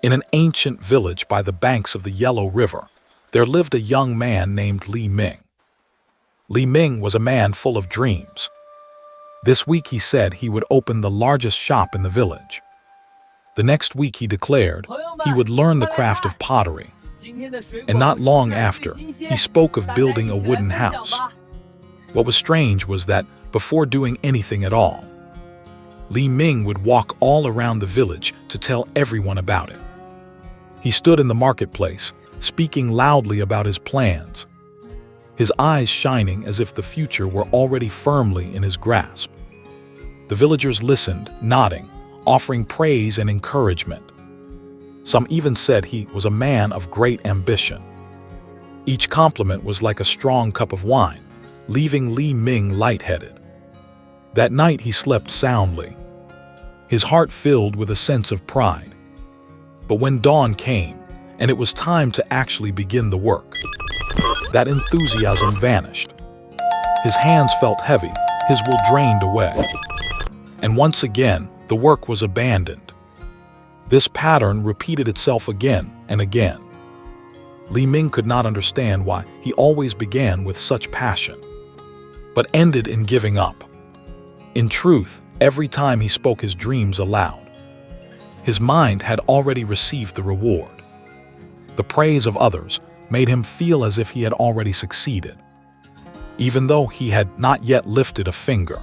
In an ancient village by the banks of the Yellow River, there lived a young man named Li Ming. Li Ming was a man full of dreams. This week he said he would open the largest shop in the village. The next week he declared he would learn the craft of pottery. And not long after, he spoke of building a wooden house. What was strange was that, before doing anything at all, Li Ming would walk all around the village to tell everyone about it. He stood in the marketplace, speaking loudly about his plans, his eyes shining as if the future were already firmly in his grasp. The villagers listened, nodding, offering praise and encouragement. Some even said he was a man of great ambition. Each compliment was like a strong cup of wine, leaving Li Ming lightheaded. That night he slept soundly, his heart filled with a sense of pride. But when dawn came, and it was time to actually begin the work, that enthusiasm vanished. His hands felt heavy, his will drained away. And once again, the work was abandoned. This pattern repeated itself again and again. Li Ming could not understand why he always began with such passion, but ended in giving up. In truth, every time he spoke his dreams aloud, his mind had already received the reward. The praise of others made him feel as if he had already succeeded, even though he had not yet lifted a finger.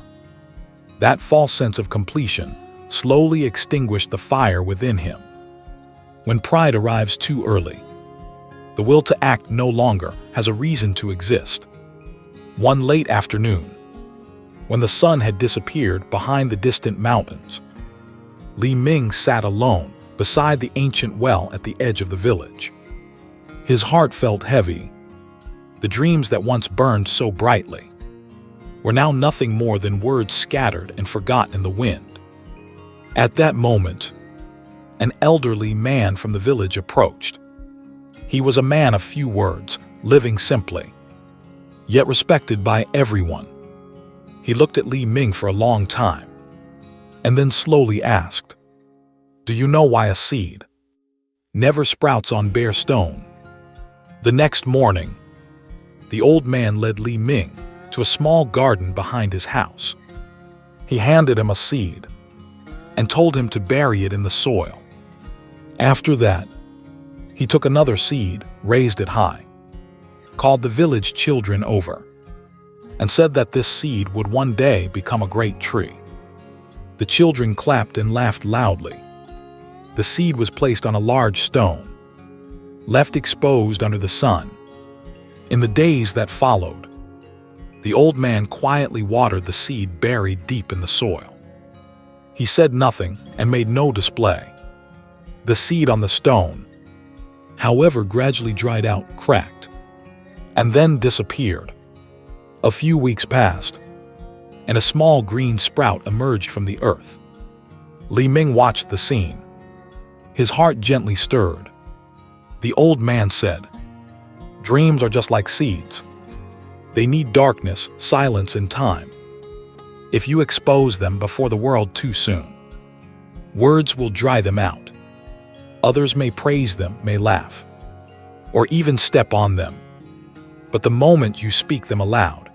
That false sense of completion slowly extinguished the fire within him. When pride arrives too early, the will to act no longer has a reason to exist. One late afternoon, when the sun had disappeared behind the distant mountains, Li Ming sat alone beside the ancient well at the edge of the village. His heart felt heavy. The dreams that once burned so brightly were now nothing more than words scattered and forgot in the wind. At that moment, an elderly man from the village approached. He was a man of few words, living simply, yet respected by everyone. He looked at Li Ming for a long time, and then slowly asked, "Do you know why a seed never sprouts on bare stone?" The next morning, the old man led Li Ming to a small garden behind his house. He handed him a seed and told him to bury it in the soil. After that, he took another seed, raised it high, called the village children over, and said that this seed would one day become a great tree. The children clapped and laughed loudly. The seed was placed on a large stone, left exposed under the sun. In the days that followed, the old man quietly watered the seed buried deep in the soil. He said nothing and made no display. The seed on the stone, however, gradually dried out, cracked, and then disappeared. A few weeks passed, and a small green sprout emerged from the earth. Li Ming watched the scene. His heart gently stirred. The old man said, "Dreams are just like seeds. They need darkness, silence, and time. If you expose them before the world too soon, words will dry them out. Others may praise them, may laugh, or even step on them. But the moment you speak them aloud,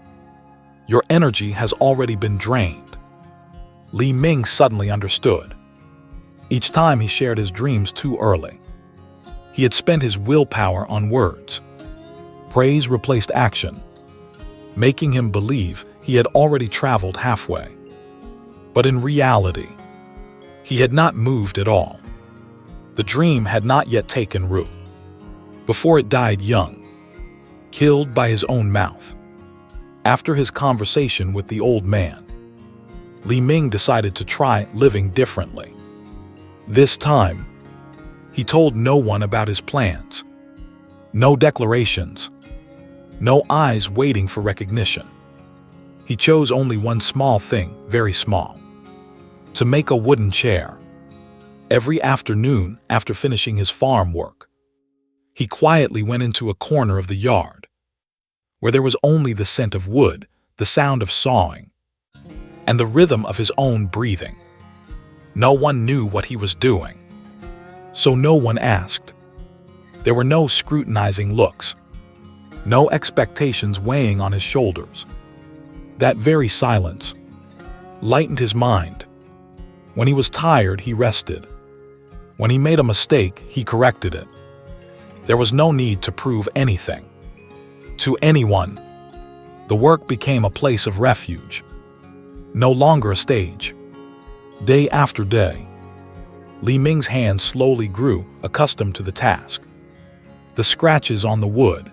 your energy has already been drained." Li Ming suddenly understood. Each time he shared his dreams too early, he had spent his willpower on words. Praise replaced action, making him believe he had already traveled halfway. But in reality, he had not moved at all. The dream had not yet taken root. Before it died young, killed by his own mouth. After his conversation with the old man, Li Ming decided to try living differently. This time, he told no one about his plans. No declarations. No eyes waiting for recognition. He chose only one small thing, very small: to make a wooden chair. Every afternoon, after finishing his farm work, he quietly went into a corner of the yard, where there was only the scent of wood, the sound of sawing, and the rhythm of his own breathing. No one knew what he was doing. so no one asked. There were no scrutinizing looks, no expectations weighing on his shoulders. That very silence lightened his mind. When he was tired, he rested. When he made a mistake, he corrected it. There was no need to prove anything to anyone. The work became a place of refuge, no longer a stage. Day after day, Li Ming's hands slowly grew accustomed to the task. The scratches on the wood,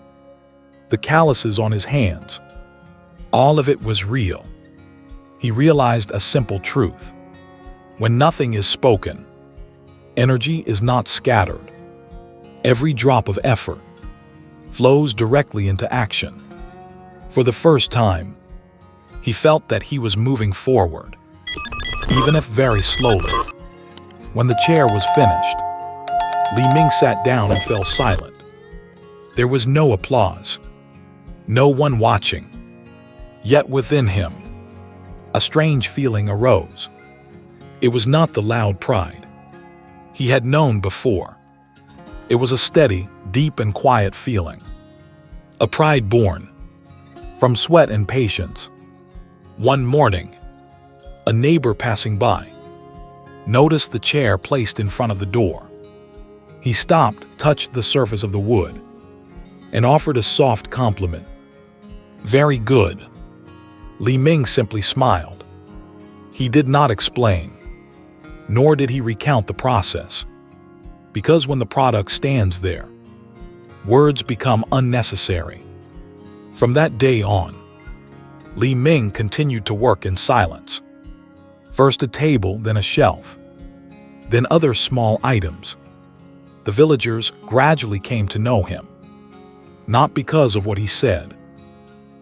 the calluses on his hands, all of it was real. He realized a simple truth. When nothing is spoken, energy is not scattered. Every drop of effort flows directly into action. For the first time, he felt that he was moving forward, even if very slowly. When the chair was finished, Li Ming sat down and fell silent. There was no applause, no one watching. Yet within him, a strange feeling arose. It was not the loud pride he had known before. It was a steady, deep and quiet feeling. A pride born from sweat and patience. One morning, a neighbor passing by noticed the chair placed in front of the door. He stopped, touched the surface of the wood, and offered a soft compliment. "Very good." Li Ming simply smiled. He did not explain, nor did he recount the process. Because when the product stands there, words become unnecessary. From that day on, Li Ming continued to work in silence. First a table, then a shelf, then other small items. The villagers gradually came to know him, not because of what he said,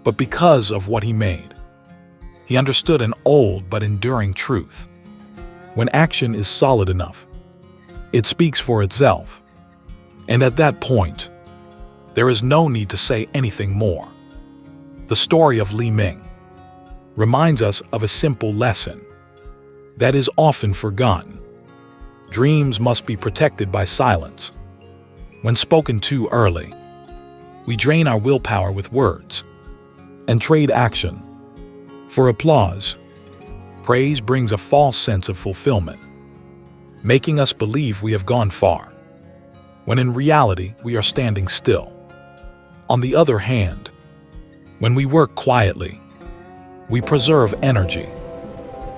but because of what he made. He understood an old but enduring truth. When action is solid enough, it speaks for itself. And at that point, there is no need to say anything more. The story of Li Ming reminds us of a simple lesson that is often forgotten. Dreams must be protected by silence. When spoken too early, we drain our willpower with words and trade action for applause. Praise brings a false sense of fulfillment, making us believe we have gone far, when in reality we are standing still. On the other hand, when we work quietly, we preserve energy,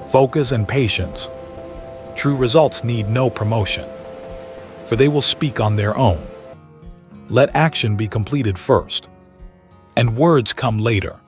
focus, and patience. True results need no promotion, for they will speak on their own. Let action be completed first, and words come later.